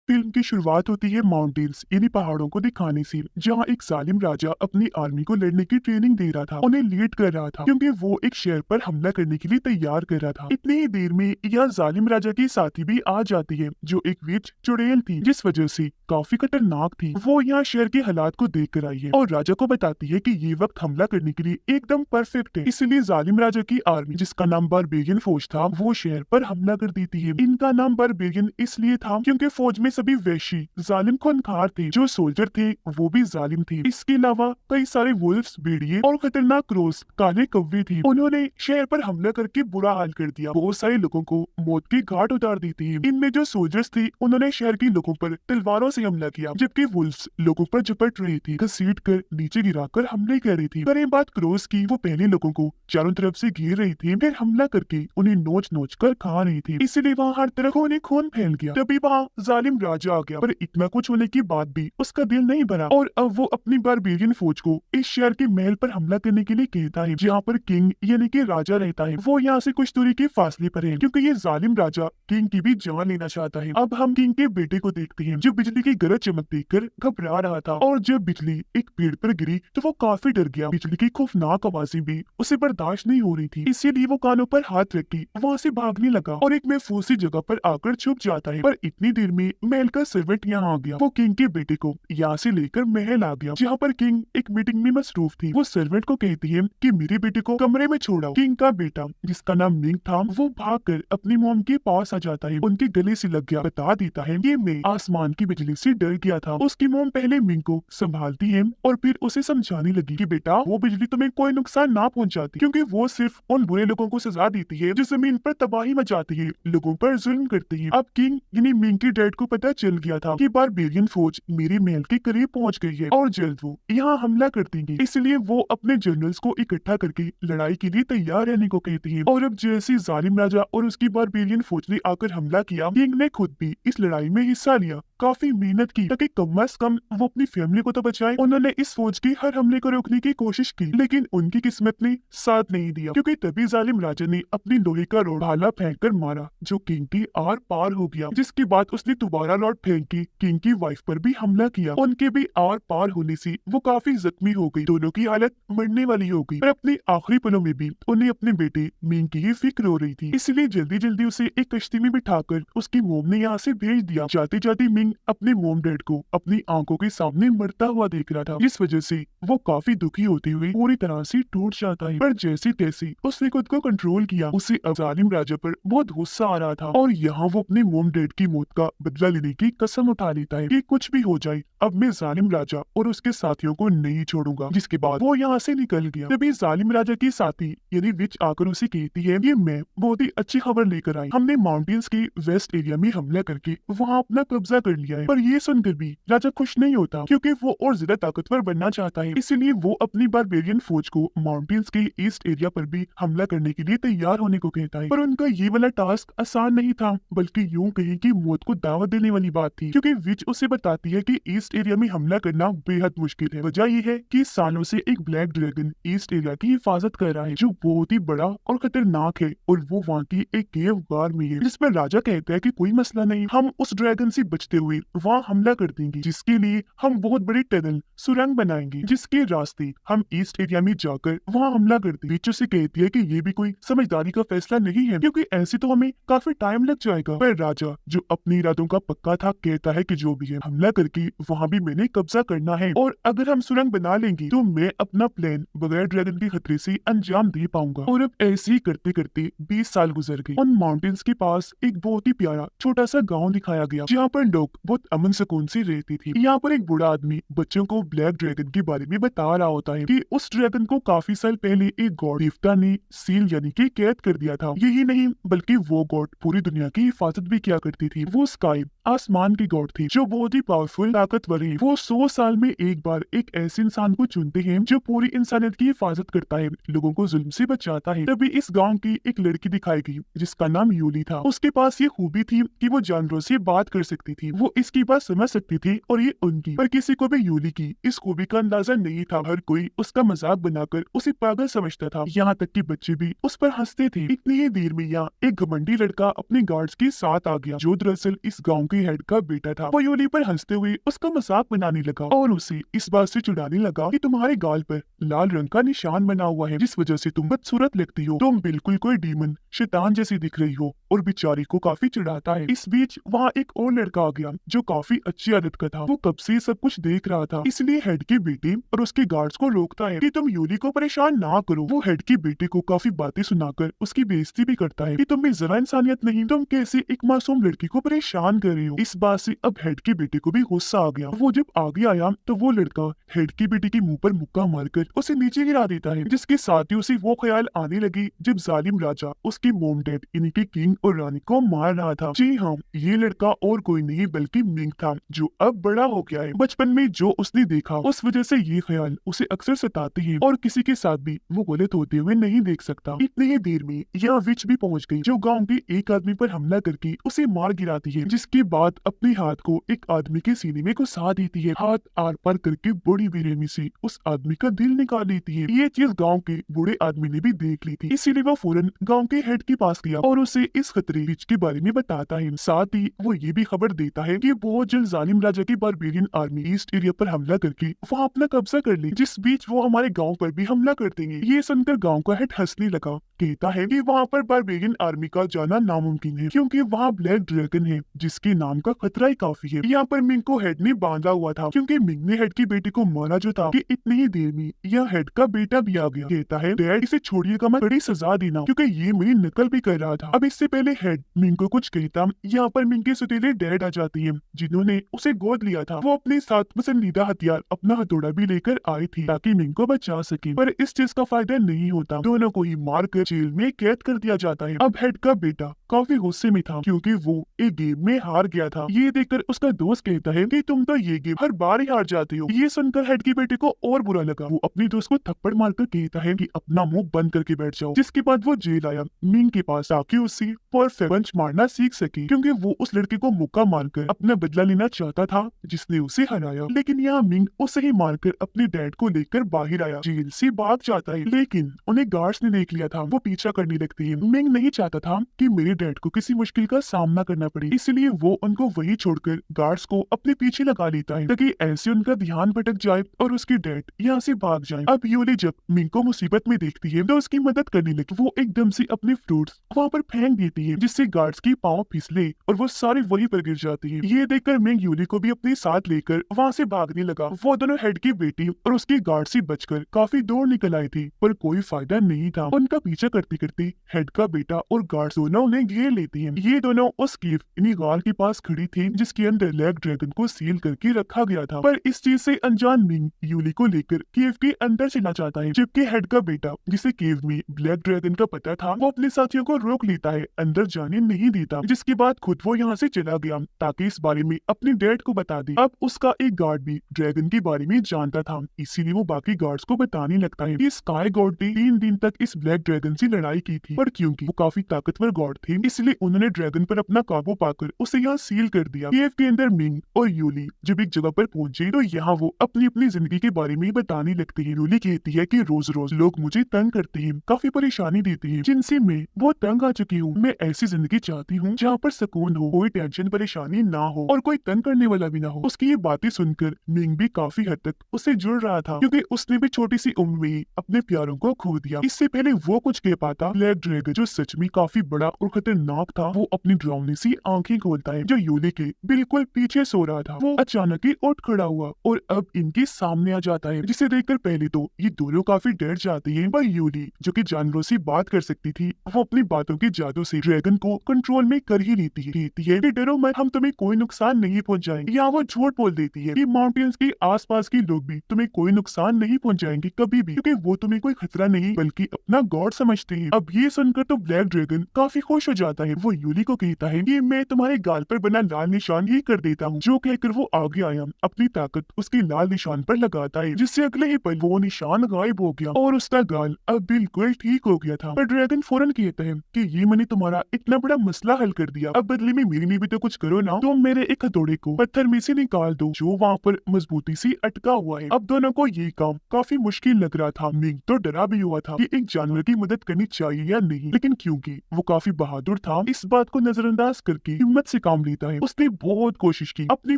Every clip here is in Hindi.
फिल्म की शुरुआत होती है माउंटेन्स यानी पहाड़ों को दिखाने से, जहां एक जालिम राजा अपनी आर्मी को लड़ने की ट्रेनिंग दे रहा था। उन्हें लीड कर रहा था क्योंकि वो एक शहर पर हमला करने के लिए तैयार कर रहा था। इतनी ही देर में यह जालिम राजा की साथी भी आ जाती है, जो एक वीर चुड़ैल थी, जिस वजह से काफी खतरनाक थी। वो यहाँ शहर के हालात को देख कर आई है और राजा को बताती है कि ये वक्त हमला करने के लिए एकदम परफेक्ट है। इसलिए जालिम राजा की आर्मी, जिसका नाम बारबेरियन फौज था, वो शहर पर हमला कर देती है। इनका नाम बारबेरियन इसलिए था क्योंकि फौज में सभी वैशी जालिम खूंखार थे। जो सोल्जर थे वो भी जालिम थे। इसके अलावा कई सारे वुल्फ्स, भेड़िए और खतरनाक क्रोस, काले कौवे थे। उन्होंने शहर पर हमला करके बुरा हाल कर दिया। बहुत सारे लोगों को मौत के घाट उतार दी थी। इनमें जो सोल्जर्स थे उन्होंने शहर के लोगों पर तलवारों से हमला किया, जबकि वुल्फ्स लोगों पर झपट रही थी, घसीट कर नीचे गिराकर हमले कर रही थी। करें बात क्रोस की, वो पहले लोगों को चारों तरफ से घेर रही थी, फिर हमला करके उन्हें नोच नोच कर खा रही थी। इसलिए वहाँ हर तरफ खून फैल गया। तभी वहाँ जालिम राजा आ गया, पर इतना कुछ होने के बाद भी उसका दिल नहीं भरा और अब वो अपनी बारबेरियन फौज को इस शहर के महल पर हमला करने के लिए कहता है, जहाँ पर किंग यानी कि राजा रहता है। वो यहाँ से कुछ दूरी के फासले पर है, क्योंकि ये जालिम राजा किंग की भी जान लेना चाहता है। अब हम किंग के बेटे को देखते हैं, जो बिजली की गरज चमक देखकर घबरा रहा था, और जब बिजली एक पेड़ पर गिरी तो वो काफी डर गया। बिजली की खौफनाक आवाजें भी उसे बर्दाश्त नहीं हो रही थी, इसीलिए वो कानों पर हाथ रख के वहाँ से भागने लगा और एक महफूज सी जगह पर आकर छुप जाता है। पर इतनी देर में महल का सर्वेंट यहाँ आ गया। वो किंग के बेटे को यहाँ से लेकर महल आ गया, जहाँ पर किंग एक मीटिंग में मसरूफ थी। वो सर्वेंट को कहती है कि मेरे बेटे को कमरे में छोड़ाओ। किंग का बेटा, जिसका नाम मिंग था, वो भागकर अपनी मॉम के पास आ जाता है, उनके गले से लग गया, बता देता है कि मैं आसमान की बिजली से डर गया था। उसकी मॉम पहले मिंग को संभालती है और फिर उसे समझाने लगी कि बेटा, वो बिजली तुम्हें कोई नुकसान ना पहुंचाती, क्योंकि वो सिर्फ उन बुरे लोगों को सजा देती है जो जमीन पर तबाही मचाती है, लोगों पर जुल्म करती है। अब किंग यानी मिंग के डैड को पता चल गया था कि बारबेरियन फौज मेरे महल के करीब पहुंच गई है और जल्द वो यहाँ हमला कर देंगे। इसलिए वो अपने जनरल्स को इकट्ठा करके लड़ाई के लिए तैयार रहने को कहती है। और अब जैसे जालिम राजा और उसकी बारबेरियन फौज ने आकर हमला किया, किंग ने खुद भी इस लड़ाई में हिस्सा लिया, काफी मेहनत की ताकि कम से कम वो अपनी फैमिली को तो बचाए। उन्होंने इस फौज की हर हमले को रोकने की कोशिश की, लेकिन उनकी किस्मत ने साथ नहीं दिया, क्योंकि तभी जालिम राजा ने अपनी लोहे का रोड भाला फेंक कर मारा, जो किंग की आर पार हो गया। जिसके बाद उसने दोबारा रोड फेंक के किंग की वाइफ पर भी हमला किया। उनके भी आर पार होने से वो काफी जख्मी हो गई। दोनों की हालत मरने वाली हो गई, पर अपने आखिरी पलों में भी उन्हें अपने बेटे मिंग की ही फिक्र हो रही थी। इसलिए जल्दी जल्दी उसे एक कश्ती में बिठाकर उसकी मोम ने यहाँ से भेज दिया। जाते जाते मिंग अपने मोम डैड को अपनी आंखों के सामने मरता हुआ देख रहा था, जिस वजह से वो काफी दुखी होते हुए पूरी तरह से टूट जाता है। पर जैसे तैसे उसने खुद को कंट्रोल किया। उसे अब जालिम राजा पर बहुत गुस्सा आ रहा था और यहाँ वो अपने मोम डैड की मौत का बदला लेने की कसम उठा लेता है कि कुछ भी हो जाए, अब मैं जालिम राजा और उसके साथियों को नहीं छोड़ूंगा। जिसके बाद वो यहाँ से निकल गया। तभी जालिम राजा की साथी यानी विच आकर उसे कहती है कि मैं बहुत ही अच्छी खबर लेकर आई, हमने माउंटेन्स के वेस्ट एरिया में हमला करके वहाँ अपना कब्जा कर लिया है। पर ये सुनकर भी राजा खुश नहीं होता, क्योंकि वो और ज्यादा ताकतवर बनना चाहता है। इसीलिए वो अपनी बारबेरियन फौज को माउंटेन्स के ईस्ट एरिया पर भी हमला करने के लिए तैयार होने को कहता है। पर उनका ये वाला टास्क आसान नहीं था, बल्कि यूं कहीं की मौत को दावत देने वाली बात थी, क्योंकि विच उसे बताती है कि ईस्ट एरिया में हमला करना बेहद मुश्किल है। वजह ये है कि सालों से एक ब्लैक ड्रैगन ईस्ट एरिया की हिफाजत कर रहा है, जो बहुत ही बड़ा और खतरनाक है, और वो वहाँ की एक केव गार में है। जिस पर राजा कहता है कि कोई मसला नहीं, हम उस ड्रैगन से बचते हुए वहाँ हमला कर देंगे, जिसके लिए हम बहुत बड़ी टनल सुरंग बनाएंगे, जिसके रास्ते हम ईस्ट एरिया में जाकर वहाँ हमला कर देंगे। विच उसे कहती है कि ये भी कोई समझदारी का फैसला नहीं है, क्योंकि ऐसे तो हमें काफी टाइम लग जाएगा। पर राजा, जो अपने इरादों का पक्का था, कहता है कि जो भी है, हमला करके वहाँ भी मैंने कब्जा करना है, और अगर हम सुरंग बना लेंगे तो मैं अपना प्लान बगैर ड्रैगन के खतरे से अंजाम दे पाऊंगा। और अब ऐसे ही करते करते 20 साल गुजर गए। उन माउंटेन्स के पास एक बहुत ही प्यारा छोटा सा गाँव दिखाया गया, जहाँ पर लोग बहुत अमन सुकून से रहती थी। यहाँ पर एक बूढ़ा आदमी बच्चों को ब्लैक ड्रैगन के बारे में बता रहा होता है कि उस ड्रैगन को काफी साल पहले एक गॉड देवता ने सील यानी कि कैद कर दिया था। यही नहीं, बल्कि वो गॉड पूरी दुनिया की हिफाजत भी किया करती थी। वो स्काई आसमान की गॉड थी, जो बहुत ही पावरफुल ताकतवर है। वो 100 साल में एक बार एक ऐसे इंसान को चुनते हैं जो पूरी इंसानियत की हिफाजत करता है, लोगों को जुल्म से बचाता है। तभी इस गांव की एक लड़की दिखाई गई, जिसका नाम यूली था। उसके पास ये खूबी थी कि वो जानवरों से बात कर सकती थी, वो इसकी बात समझ सकती थी और ये उनकी। पर किसी को भी यूली की इस खूबी का अंदाजा नहीं था। हर कोई उसका मजाक बनाकर उसे पागल समझता था, यहाँ तक कि बच्चे भी उस पर हंसते थे। इतनी ही देर में यहाँ एक घमंडी लड़का अपने गार्ड्स के साथ आ गया, जो दरअसल इस गाँव के कि हेड का बेटा था। वो यूली पर हंसते हुए उसका मजाक बनाने लगा और उसे इस बात से चिढ़ाने लगा कि तुम्हारे गाल पर लाल रंग का निशान बना हुआ है, जिस वजह से तुम बदसूरत लगती हो। तुम बिल्कुल कोई डीमन शैतान जैसी दिख रही हो। और बेचारी को काफी चिढ़ाता है। इस बीच वहाँ एक और लड़का आ गया जो काफी अच्छी आदत का था। वो कब से सब कुछ देख रहा था, इसलिए हेड के बेटे और उसके गार्ड्स को रोकता है कि तुम यूली को परेशान ना करो। वो हेड के बेटे को काफी बातें सुनाकर उसकी बेइज्जती भी करता है कि तुम में जरा इंसानियत नहीं, तुम कैसे एक मासूम लड़की को परेशान कर रहे हो। इस बात से अब हेड के बेटे को भी गुस्सा आ गया। वो जब आगे आया तो वो लड़का हेड के बेटे के मुंह पर मुक्का मारकर उसे नीचे गिरा देता है, जिसके साथ ही उसे वो ख्याल आने लगी जब जालिम राजा उसके मोम डैड यानी कि किंग और रानी को मार रहा था। जी हाँ, ये लड़का और कोई नहीं बल्कि मिंग था, जो अब बड़ा हो गया है। बचपन में जो उसने देखा उस वजह से ये ख्याल उसे अक्सर सताते हैं और किसी के साथ भी वो गलत होते हुए नहीं देख सकता। इतनी ही देर में यहाँ विच भी पहुंच गई, जो गांव के एक आदमी पर हमला करके उसे मार गिराती है, जिसके बाद अपने हाथ को एक आदमी के सीने में घुसा देती है। हाथ आर पार करके बड़ी बेरहमी से उस आदमी का दिल निकाल लेती है। ये चीज गाँव के बूढ़े आदमी ने भी देख ली थी, इसीलिए वो फौरन गाँव के हेड के पास गया और उसे इस खतरे विच के बारे में बताता है। साथ ही वो ये भी खबर देता है कि वो जल्द जालिम राजा की बारबेरियन आर्मी ईस्ट एरिया पर हमला करके वहाँ अपना कब्जा कर ले, जिस बीच वो हमारे गांव पर भी हमला कर देंगे। ये सुनकर गांव का हेड हंसने लगा, कहता है कि वहाँ पर बारबेरियन आर्मी का जाना नामुमकिन है, क्योंकि वहाँ ब्लैक ड्रैगन है, जिसके नाम का खतरा ही काफी है। यहाँ पर मिंग को हेड ने बांधा हुआ था, क्योंकि मिंग ने हेड के बेटे को मारा जो था कि इतनी ही देर में यह हेड का बेटा भी आ गया। कहता है डैड, इसे छोड़िएगा मत, बड़ी सजा देना, क्योंकि ये मेरी नकल भी कर रहा था। अब इससे पहले हेड मिंग को कुछ कहता, यहाँ पर मिंग के सतीले डैड आ जाती है, जिन्होंने उसे गोद लिया था। वो अपने साथ पसंदीदा हथियार अपना हथौड़ा भी लेकर आई थी ताकि मिंग को बचा सके, पर इस चीज का फायदा नहीं होता। दोनों को ही मारकर जेल में कैद कर दिया जाता है। अब हेड का बेटा काफी गुस्से में था, क्योंकि वो एक गेम में हार गया था। ये देखकर उसका दोस्त कहता है कि तुम तो ये गेम हर बार ही हार जाते हो। ये सुनकर हेड के बेटे को और बुरा लगा। वो अपने दोस्त को थप्पड़ मारकर कहता है कि अपना मुंह बंद करके बैठ जाओ। जिसके बाद वो जेल आया मिंग के पास, ताकि उससे परफेक्ट पंच मारना सीख सके, क्योंकि वो उस लड़के को मुक्का मारकर अपना बदला लेना चाहता था जिसने उसे हराया। लेकिन यहाँ मिंग उसे ही मारकर अपने डैड को लेकर बाहर आया, जेल से भाग जाता है। लेकिन उन्हें गार्ड्स ने देख लिया था, वो पीछा करने लगते हैं। मिंग नहीं चाहता था कि मेरे डैड को किसी मुश्किल का सामना करना पड़े, इसलिए वो उनको वही छोड़कर गार्ड्स को अपने पीछे लगा लेता है, ताकि ऐसे उनका ध्यान भटक जाए और उसके डैड यहाँ से भाग जाए। अब यूली जब मिंग को मुसीबत में देखती है तो उसकी मदद करने लगी। वो एकदम से अपने फ्रूट्स वहाँ पर फेंक देती है, जिससे गार्ड्स की पाँव फिसले और वो सारी वहीं पर गिर जाती है। ये देखकर मिंग यूली को भी अपने साथ लेकर वहाँ से भागने लगा। वो दोनों हेड की बेटी और उसके गार्ड से बचकर काफी दूर निकल आए थे, पर कोई फायदा नहीं था। उनका पीछा करते करते हेड का बेटा और गार्ड दोनों उन्हें घेर लेते हैं। ये दोनों उस केव यानी गाल के पास खड़ी थी, जिसके अंदर ब्लैक ड्रैगन को सील करके रखा गया था। पर इस चीज से अनजान मिंग यूली को लेकर केव के अंदर चला जाता है, जबकि हेड का बेटा, जिसे केव में ब्लैक ड्रैगन का पता था, वो अपने साथियों को रोक लेता है, अंदर जाने नहीं देता। जिसके बाद खुद वो यहाँ से चला गया ताकि इस बारे में अपने डैड को बता दे। अब उसका एक गार्ड भी ड्रैगन के बारे में जानता था, इसीलिए वो बाकी गार्ड्स को बताने लगता है कि स्काई गॉड ने 3 दिन तक इस ब्लैक ड्रैगन से लड़ाई की थी, पर क्योंकि वो काफी ताकतवर गॉड थे, इसलिए उन्होंने ड्रैगन पर अपना काबू पाकर उसे यहाँ सील कर दिया। केव के अंदर मिंग और यूली जब एक जगह पर पहुंचे तो यहाँ वो अपनी अपनी जिंदगी के बारे में बताने लगती है। यूली कहती है कि रोज रोज लोग मुझे तंग करते हैं, काफी परेशानी देते हैं, जिनसे मैं बहुत तंग आ चुकी हूँ। मैं ऐसी जिंदगी चाहती हूँ जहाँ पर सुकून हो, कोई टेंशन परेशानी ना हो और कोई तंग करने वाला भी ना हो। उसकी ये बातें सुनकर मिंग भी काफी हद तक उससे जुड़ रहा था, क्योंकि उसने भी छोटी सी उम्र में ही अपने प्यारों को खो दिया। इससे पहले वो कुछ कह पाता, ब्लैक ड्रैगन जो सच में काफी बड़ा और खतरनाक था, वो अपनी डरावनी सी आंखें खोलता है, जो यूली के बिल्कुल पीछे सो रहा था। वो अचानक ही उठ खड़ा हुआ और अब इनके सामने आ जाता है, जिसे देखकर पहले तो ये दोनों काफी डर जाती हैं, पर यूली जो कि जानवरों से बात कर सकती थी, वो अपनी बातों के जादू से ड्रैगन को कंट्रोल में कर ही लेती है। कहती है कि डरो मत, हम तुम्हें कोई नुकसान नहीं पहुंचाएंगे। या वो झूठ बोल देती है कि माउंटेन्स के आसपास के लोग भी तुम्हें कोई नुकसान नहीं पहुंचाएंगे कभी भी, क्योंकि वो तुम्हें कोई खतरा नहीं बल्कि अपना गॉड समझते हैं। अब ये सुनकर तो ब्लैक ड्रैगन काफी खुश हो जाता है। वो यूली को कहता है कि मैं तुम्हारे गाल पर बना लाल निशान ही कर देता हूँ। जो कहकर वो आगे आया, अपनी ताकत उसके लाल निशान पर लगाता है, जिससे अगले ही पल वो निशान गायब हो गया और उसका गाल अब बिल्कुल ठीक हो गया था। पर ड्रैगन फौरन कहता है कि ये मैंने तुम्हारा इतना बड़ा मसला हल कर दिया, अब बदले में मेरे लिए भी तो कुछ करो ना। तुम मेरे एक हथौड़े को पत्थर में से निकाल दो जो वहाँ पर मजबूती से अटका हुआ है। अब दोनों को ये काम काफी मुश्किल लग रहा था। मिंग तो डरा भी हुआ था कि एक जानवर की मदद करनी चाहिए या नहीं, लेकिन क्योंकि वो काफी बहादुर बहादुर था इस बात को नजरअंदाज करके हिम्मत से काम लेता है। उसने बहुत कोशिश की, अपनी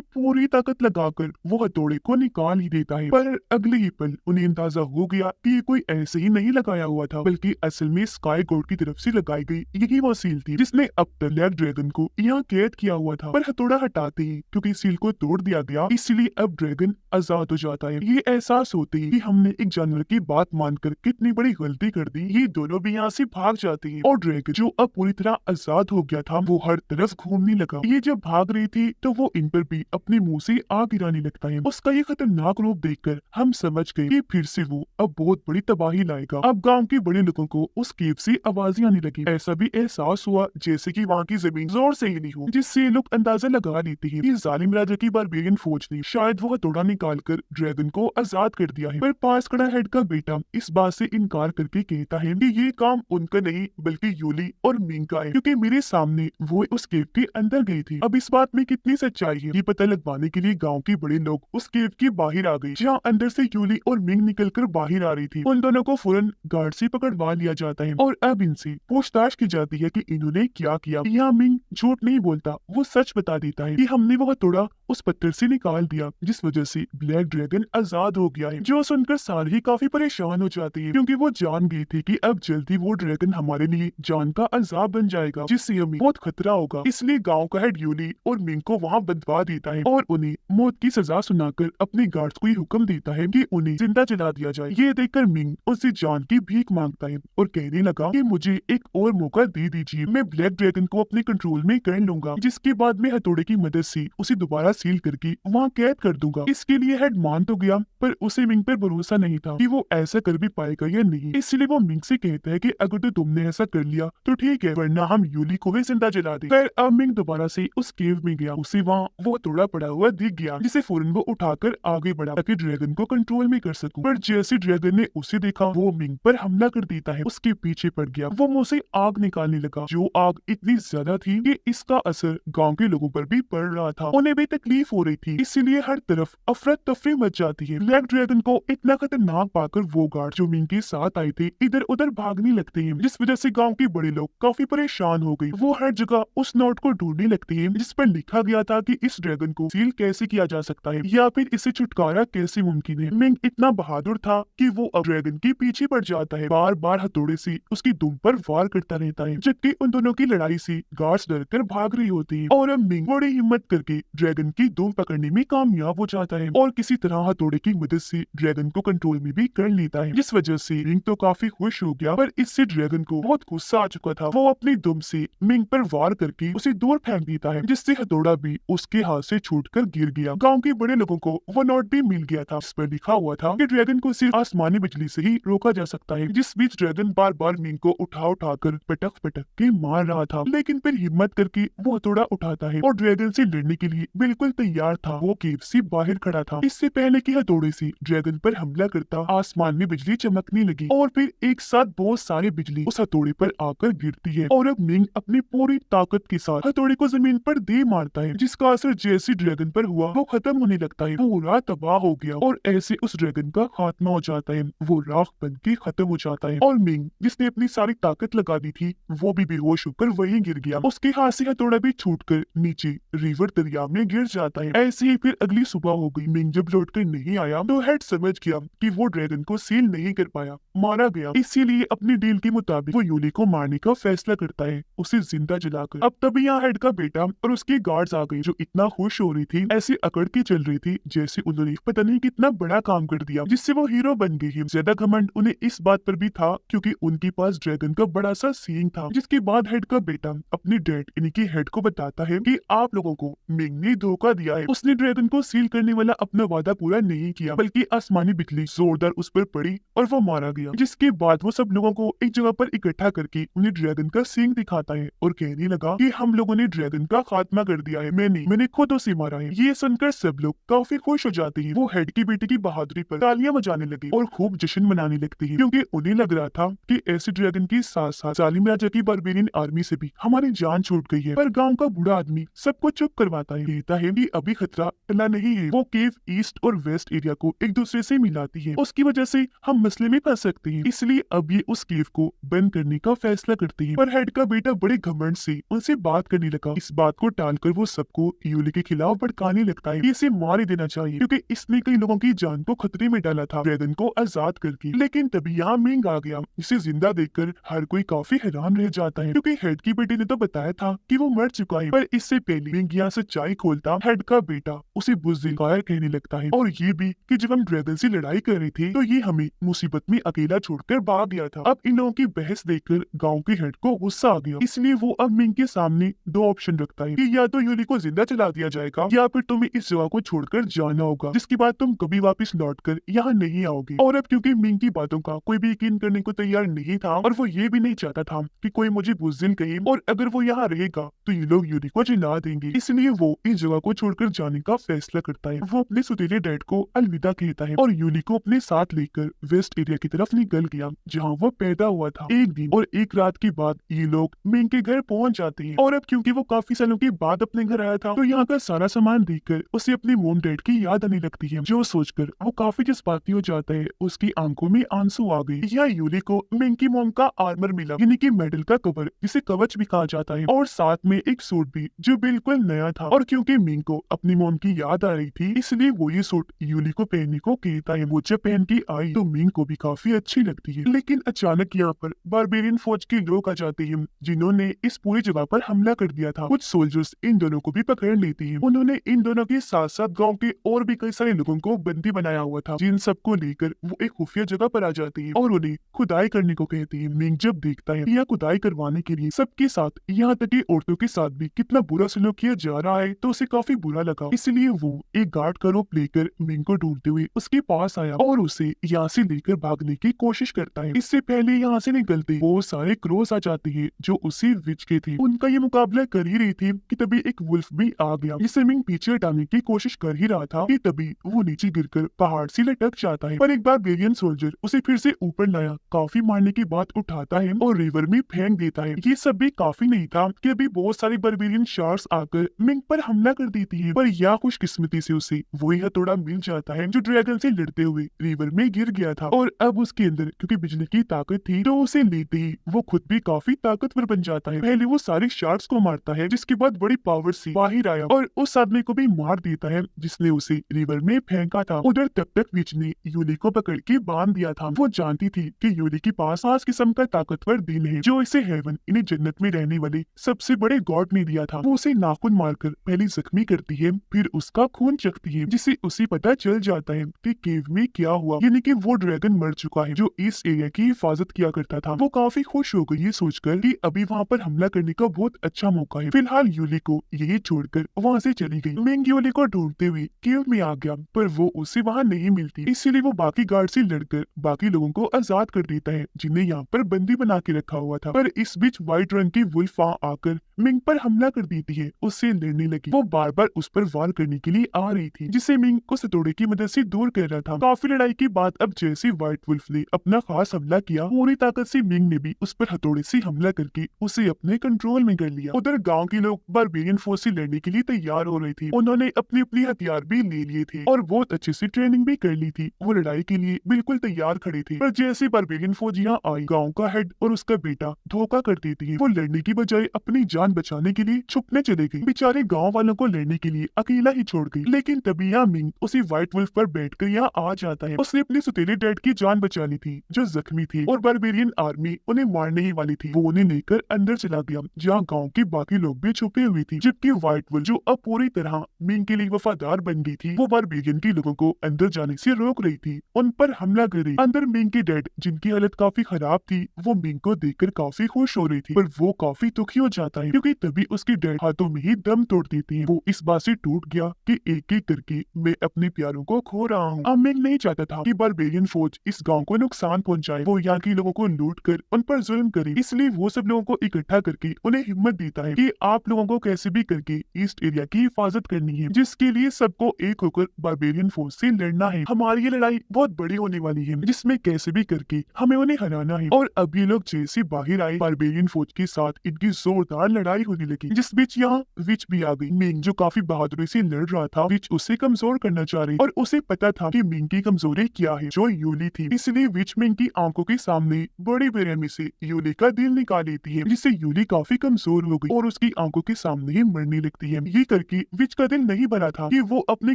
पूरी ताकत लगाकर वो हथौड़े को निकाल ही देता है, पर अगले ही पल उन्हें अंदाजा हो गया कि ये कोई ऐसे ही नहीं लगाया हुआ था, बल्कि असल में स्काई गॉड की तरफ से लगाई गई यही वो सील थी जिसने अब तक ब्लैक ड्रैगन को यहाँ कैद किया हुआ था। पर हथौड़ा हटाते ही क्योंकि सील को तोड़ दिया गया, इसलिए अब ड्रैगन आजाद हो जाता है। ये एहसास होते ही कि हमने एक जानवर की बात मानकर कितनी बड़ी गलती कर दी, ये दोनों भी यहाँ से भाग जाते हैं और ड्रैगन जो अब पूरी तरह आजाद हो गया था वो हर तरफ घूमने लगा। ये जब भाग रही थी तो वो इन पर भी अपने मुंह से आग गिराने लगता है। उसका ये खतरनाक रूप देखकर हम समझ गए कि फिर से वो अब बहुत बड़ी तबाही लाएगा। अब गांव के बड़े लोगों को उस केव से आवाजें आने लगी। ऐसा भी एहसास हुआ जैसे कि वहाँ की जमीन जोर से हिली हो, जिससे लोग अंदाजा लगा लेते हैं कि जालिम राजा की बारबेरियन फौज ने शायद वो हथौड़ा निकालकर ड्रैगन को आजाद कर दिया है। पर पास खड़ा हेड का बेटा इस बात से इनकार करके कहता है कि ये काम उनका नहीं बल्कि यूली और मिंग का है, क्योंकि मेरे सामने वो उस केव के अंदर गई थी। अब इस बात में कितनी सच्चाई है ये पता लगवाने के लिए गाँव के बड़े लोग उस केव के बाहर आ गए, जहाँ अंदर से यूली और मिंग निकलकर बाहर आ रही थी। उन दोनों को फौरन गार्ड से पकड़वा लिया जाता है और अब इनसे पूछताछ की जाती है कि इन्होंने क्या किया। यहाँ मिंग झूठ नहीं बोलता, वो सच बता देता है कि हमने वो हथौड़ा उस पत्थर से निकाल दिया जिस वजह से ब्लैक ड्रैगन आजाद हो गया है। जो सुनकर सारे ही काफी परेशान हो जाते हैं, क्योंकि वो जान गए थे कि अब जल्दी वो ड्रैगन हमारे लिए जान का अजाब बन जाएगा, जिससे हमें बहुत खतरा होगा। इसलिए गांव का हेड यूली और मिंग को वहां बंधवा देता है और उन्हें मौत की सजा सुनाकर अपने गार्ड्स को ये हुक्म देता है कि उन्हें जिंदा जला दिया जाए। ये देखकर मिंग उससे जान की भीख मांगता है और कहने लगा कि मुझे एक और मौका दे दीजिए, मैं ब्लैक ड्रैगन को अपने कंट्रोल में कर लूंगा, जिसके बाद मैं हथौड़े की मदद से उसे दोबारा सील करके वहाँ कैद कर दूंगा। इसके लिए हेड मान तो गया, पर उसे मिंग पर भरोसा नहीं था कि वो ऐसा कर भी पाएगा या नहीं। इसलिए वो मिंग से कहता है कि अगर तो तुमने ऐसा कर लिया तो ठीक है, वरना हम यूली को भी जिंदा जला दे। फिर अब मिंग दोबारा से उस केव में गया, उसे वहाँ वो हथौड़ा पड़ा हुआ दिख गया, जिसे फौरन वो उठाकर आगे बढ़ा ताकि ड्रैगन को कंट्रोल में कर सकूं। पर जैसे ड्रैगन ने उसे देखा वो मिंग पर हमला कर देता है, उसके पीछे पड़ गया। वो मुंह से आग निकालने लगा, जो आग इतनी ज्यादा थी कि इसका असर गांव के लोगों पर भी पड़ रहा था। उन्हें भी तकलीफ हो रही थी, इसीलिए हर तरफ अफरा तफरी मच जाती है। ब्लैक ड्रैगन को इतना खतरनाक पाकर वो गार्ड जो मिंग के साथ आए थे इधर उधर भागने लगते हैं, जिस वजह से गांव के बड़े लोग काफी परेशान हो गए। वो हर जगह उस नोट को ढूंढने लगते हैं जिस पर लिखा गया था कि इस ड्रैगन को सील कैसे किया जा सकता है या फिर इसे छुटकारा कैसे मुमकिन है। मिंग इतना बहादुर था कि वो अब ड्रैगन के पीछे पड़ जाता है, बार बार हथौड़े से उसकी दुम पर वार करता रहता है, जबकि उन दोनों की लड़ाई से गार्ड्स डरकर भाग रही होती है। और अब मिंग बड़ी हिम्मत करके ड्रैगन की दुम पकड़ने में कामयाब हो जाता है और किसी तरह हथौड़े की मदद से ड्रैगन को कंट्रोल में भी कर लेता है, जिस वजह से मिंग तो काफी खुश हो गया। पर इससे ड्रैगन को बहुत गुस्सा आ चुका था। वो अपनी दुम से मिंग पर वार करके उसे दूर फेंक देता है, जिससे हथौड़ा भी उसके हाथ से छूटकर गिर गया। गांव के बड़े लोगों को वो नोट भी मिल गया था, जिस पर लिखा हुआ था कि ड्रैगन को सिर्फ आसमानी बिजली से ही रोका जा सकता है। जिस बीच ड्रैगन बार बार मिंग को उठा उठाकर पटक पटक के मार रहा था, लेकिन फिर हिम्मत करके वो हथौड़ा उठाता है और ड्रैगन से लड़ने के लिए बिल्कुल तैयार था। वो केव से बाहर खड़ा था। इससे पहले कि हथौड़े से ड्रैगन पर हमला करता, आसमान में बिजली चमकने लगी और फिर एक साथ बहुत सारी बिजली उस हथौड़े पर आकर गिरती है और अब मिंग अपनी पूरी ताकत के साथ हथौड़े को जमीन पर दे मारता है, जिसका असर जैसे ड्रैगन पर हुआ वो खत्म होने लगता है। पूरा तबाह हो गया और ऐसे उस ड्रैगन का खात्मा हो जाता है। वो राख बन के खत्म हो जाता है और मिंग जिसने अपनी सारी ताकत लगा दी थी वो भी बेहोश होकर वहीं गिर गया। उसके हाथ से हथौड़ा भी छूटकर नीचे रिवर दरिया में गिर जाता है। ऐसे ही फिर अगली सुबह हो गई। मिंग जब लौटकर नहीं आया तो हेड समझ गया कि वो ड्रैगन को सील नहीं कर पाया, मारा गया। इसीलिए अपनी डील के मुताबिक वो यूली को मारने का फैसला करता है, उसे जिंदा जलाकर। अब तभी यहाँ हेड का बेटा और उसके गार्ड्स आ गए, जो इतना खुश हो रही थी, ऐसे अकड़ के चल रही थी जैसे उन्होंने पता नहीं कितना बड़ा काम कर दिया, जिससे वो हीरो बन गई है। ज्यादा घमंड उन्हें इस बात पर भी था क्योंकि उनके पास ड्रैगन का बड़ा सा सींग था। जिसके बाद हेड का बेटा अपने डैड यानी कि हेड को बताता है कि आप लोगों को मिंग ने धोखा दिया है। उसने ड्रैगन को सील करने वाला अपना वादा पूरा नहीं किया, बल्कि आसमानी बिजली जोरदार उस पर पड़ी और वो मारा गया। जिसके बाद वो सब लोगों को एक जगह पर इकट्ठा करके उन्हें ड्रैगन का सींग दिखाता है और कहने लगा कि हम लोगों ने ड्रैगन का खात्मा कर दिया है, मैंने खुद उसे मारा है। ये सुनकर सब लोग काफी खुश हो जाते हैं। वो हेड की बेटे की बहादुरी पर तालियां बजाने लगे और खूब जश्न मनाने लगते हैं, क्योंकि उन्हें लग रहा था कि ऐसे ड्रैगन के साथ साथ जालिम राजा की बारबेरियन आर्मी से भी हमारी जान छूट गई है। पर गांव का बूढ़ा आदमी सबको चुप करवाता है, कहता है हैं कि अभी खतरा टला नहीं है। वो केव ईस्ट और वेस्ट एरिया को एक दूसरे से मिलाती है, उसकी वजह से हम मसले में फंस सकते हैं। इसलिए अब ये उस केव को बंद करने का फैसला करते हैं। पर हेड का बेटा बड़े घमंड से उनसे बात करने लगा। इस बात को टालकर वो सबको यूली के खिलाफ भड़काने लगता है। इसे मार ही देना चाहिए क्योंकि इसने कई लोगों की जान को खतरे में डाला था ड्रैगन को आजाद करके। लेकिन तभी यहाँ मिंग आ गया। इसे जिंदा देखकर हर कोई काफी हैरान रह जाता है क्योंकि हेड की बेटे ने तो बताया था कि वो मर चुका है। पर इससे पहले मिंग यहाँ सच्चाई खोलता हेड का बेटा उसे बुज़दिल कायर कहने लगता है, और ये भी कि जब हम ड्रैगन से लड़ाई कर रहे थे तो ये हमें मुसीबत में अकेला छोड़कर भाग गया था। अब इन लोगों की बहस देखकर गांव के हेड को गुस्सा आ गया, इसलिए वो अब मिंग के सामने दो ऑप्शन रखता है कि या तो यूली को जिंदा चला दिया जाएगा या फिर तुम्हें इस जगह को छोड़कर जाना होगा, जिसके बाद तुम कभी वापस लौटकर यहाँ नहीं आओगे। और अब क्योंकि मिंग की बातों का कोई भी यकीन करने को तैयार नहीं था और वो ये भी नहीं चाहता था कि कोई मुझे बुज़दिल कहे, और अगर वो यहाँ रहेगा तो ये लोग यूली को जला देंगे, इसलिए वो इस जगह को छोड़कर जाने का फैसला करता है। वो अपने सुतीले डैड को अलविदा कहता है और यूली को अपने साथ लेकर वेस्ट एरिया की तरफ निकल गया जहाँ वो पैदा हुआ था। एक दिन और एक रात के बाद ये लोग मिंग के घर पहुंच जाते हैं, और अब क्योंकि वो काफी सालों के बाद अपने घर आया था तो यहाँ का सारा सामान देखकर उसे अपने मोम डैड की याद आने लगती है, जो सोचकर वो काफी जज्बाती हो जाता है। उसकी आंखों में आंसू आ गए। यहाँ यूली को मिंग की मोम का आर्मर मिला, यानी कि मेडल का कवर जिसे कवच भी कहा जाता है, और साथ में एक सूट भी जो बिल्कुल नया था। और क्योंकि मिंग को अपनी मोम की याद आ रही थी इसलिए वो ये सूट यूली को पहनने को कहता है। वो जब पहन के आई तो मिंग को भी काफी अच्छी लगती है। लेकिन अचानक यहाँ पर बारबेरियन फौज के लोग आ जाते हैं जिन्होंने इस पूरी जगह पर हमला कर दिया था। कुछ सोल्जर्स इन दोनों को भी पकड़ लेते हैं। उन्होंने इन दोनों के साथ साथ गाँव के और भी कई सारे लोगों को बंदी बनाया हुआ था, जिन सबको लेकर वो एक खुफिया जगह पर आ जाती है और उन्हें खुदाई करने को कहती है। मिंग जब देखता है यह खुदाई करवाने के लिए सबके साथ यहाँ तक कि औरतों के साथ भी कितना बुरा सलूक किया जा रहा है तो उसे काफी बुरा लगा, इसलिए वो एक गार्ड का रूप लेकर मिंग को ढूंढते हुए उसके पास आया और उसे यहाँ से लेकर भागने की कोशिश करता है। इससे पहले यहाँ से निकलते वो सारे क्रोस आ जाते हैं जो उसी विच के थे। उनका ये मुकाबला कर ही रही थी कि तभी एक वुल्फ भी आ गया, जिसे मिंग पीछे हटाने की कोशिश कर ही रहा था कि तभी वो नीचे गिरकर पहाड़ से लटक जाता है। पर एक बार बेरियन सोल्जर उसे फिर से ऊपर लाया, काफी मारने की बात उठाता है और रिवर में फेंक देता है। ये सब भी काफी नहीं था कि अभी बहुत सारी बारबेरियन शार्क्स आकर मिंग पर हमला कर देती है, पर यह खुशकिस्मती से उसे वही हथौड़ा मिल जाता है जो ड्रैगन से लड़ते हुए रिवर में गिर गया था। और अब उसके अंदर क्योंकि बिजली की ताकत थी तो उसे लेते ही वो खुद भी काफी ताकतवर बन जाता है। पहले वो सारे शार्क्स को मारता है जिसके बाद बड़ी पावर से बाहर आया और उस आदमी को भी मार देता है जिसने उसे रिवर में फेंका था। उधर तब तक विच ने यूली को पकड़ के बांध दिया था। वो जानती थी कि यूली के पास खास किस्म का ताकतवर दिल है जो इसे हेवन इन्हें जन्नत में रहने वाले सबसे बड़े गॉड ने दिया था। वो उसे नाखून मारकर पहले जख्मी करती है, फिर उसका खून चखती है, जिससे उसे पता चल जाता है कि केव में क्या हुआ, यानी कि वो ड्रैगन मर चुका है जो इस एरिया की हिफाजत किया करता था। वो काफी खुश हो गई ये सोचकर कि अभी वहाँ पर हमला करने का बहुत अच्छा मौका है। फिलहाल यूली को यही छोड़कर वहाँ से चली गई। मिंग यूली को ढूंढते हुए केव में आ गया, पर वो उसे वहाँ नहीं मिलती, इसीलिए वो बाकी गार्ड से लड़कर बाकी लोगों को आजाद कर देता है जिन्हें यहाँ पर बंदी बना के रखा हुआ था। पर इस बीच व्हाइट रंग की वुल्फ आकर मिंग पर हमला कर देती है, उससे लड़ने लगी। वो बार बार उस पर वार करने के लिए आ रही थी जिसे मिंग को हथौड़े की मदद से दूर कर रहा था। काफी लड़ाई के बाद अब जैसे व्हाइट वुल्फ ने अपना खास हमला किया, पूरी ताकत से मिंग ने भी उस पर हथौड़े से हमला करके उसे अपने कंट्रोल में कर लिया। उधर गांव के लोग बारबेरियन फोर्स से लड़ने के लिए तैयार हो रहे थे। उन्होंने अपने अपने हथियार भी ले लिए थे और बहुत अच्छे से ट्रेनिंग भी कर ली थी। वो लड़ाई के लिए बिल्कुल तैयार खड़े थे, पर जैसे बारबेरियन फौज यहाँ आई, गाँव का हेड और उसका बेटा धोखा कर देती है। वो लड़ने की बजाय अपनी जान बचाने के लिए छुपने चले गई। बेचारे गाँव वालों को लड़ने के लिए अकेला ही छोड़ गई। लेकिन तभी यहाँ मिंग उसी व्हाइट वुल्फ पर बैठकर यहाँ आ जाता है। उसने अपने सुतीले डैड की जान बचा ली थी जो जख्मी थे और बारबेरियन आर्मी उन्हें मारने ही वाली थी। वो उन्हें लेकर अंदर चला गया जहाँ गाँव के बाकी लोग भी छुपे हुए थे, जबकि व्हाइट वुल्फ जो अब पूरी तरह मिंग के लिए वफादार बन गई थी, वो बारबेरियन के लोगों को अंदर जाने से रोक रही थी, उन पर हमला कर रही। अंदर मिंग के डैड जिनकी हालत काफी खराब थी, वो मिंग को देखकर काफी खुश हो रही थी, पर वो काफी दुखी हो जाता है क्योंकि तभी उसके डैड हाथों में ही दम तोड़ देती है। वो इस बात से टूट गया कि एक एक करके मैं अपने प्यारों को खो रहा हूँ। अब मिंग नहीं चाहता था कि बारबेरियन फौज इस गाँव को नुकसान पहुँचाए, वो यहाँ के लोगों को लूट कर उन पर जुल्म करे। इसलिए वो सब लोगों को इकट्ठा करके उन्हें हिम्मत देता है कि आप लोगों को कैसे भी करके ईस्ट एरिया की हिफाजत करनी है, जिसके लिए सबको एक होकर बारबेरियन फौज से लड़ना है। हमारी ये लड़ाई बहुत बड़ी होने वाली है जिसमें कैसे भी करके हमें उन्हें हराना है। और अब ये लोग जैसे बाहर आए, बारबेरियन फौज के साथ इनकी जोरदार लड़ाई होने लगी, जिस बीच यहाँ विच भी आ गई। मिंग जो काफी बहादुरी से लड़ रहा था, विच उसे कमजोर करना चाह रही और उसे पता था कि मिंग की कमजोरी क्या है, जो यूली थी। इसलिए विच मिंग की आंखों के सामने बड़ी बेरहमी से यूली का दिल निकाल लेती है, जिससे यूली काफी कमजोर हो गई और उसकी आंखों के सामने ही मरने लगती है। ये करके विच का दिल नहीं भरा था कि वो अपने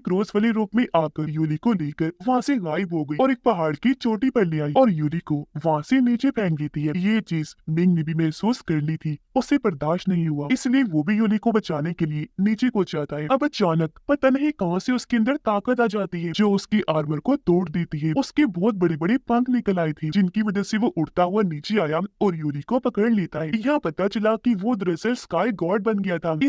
क्रोध वाले रूप में आकर यूली को लेकर वहाँ से गायब हो गई और एक पहाड़ की चोटी पर ले आई और यूली को वहाँ से नीचे फेंक देती है। ये चीज मिंग ने भी महसूस कर ली थी, उसे बर्दाश्त नहीं हुआ, इसलिए वो भी यूली को बचाने के लिए नीचे को जाता है। अब अचानक पता नहीं कहाँ से उसके अंदर ताकत आ जाती है, जो उसकी आर्मर को तोड़ देती है। उसके बहुत बड़े बड़े पंख निकल आए थे, जिनकी वजह से वो उड़ता हुआ नीचे आया और यूली को पकड़ लेता है। यहाँ पता चला कि वो दरअसल स्काई गॉड बन गया था।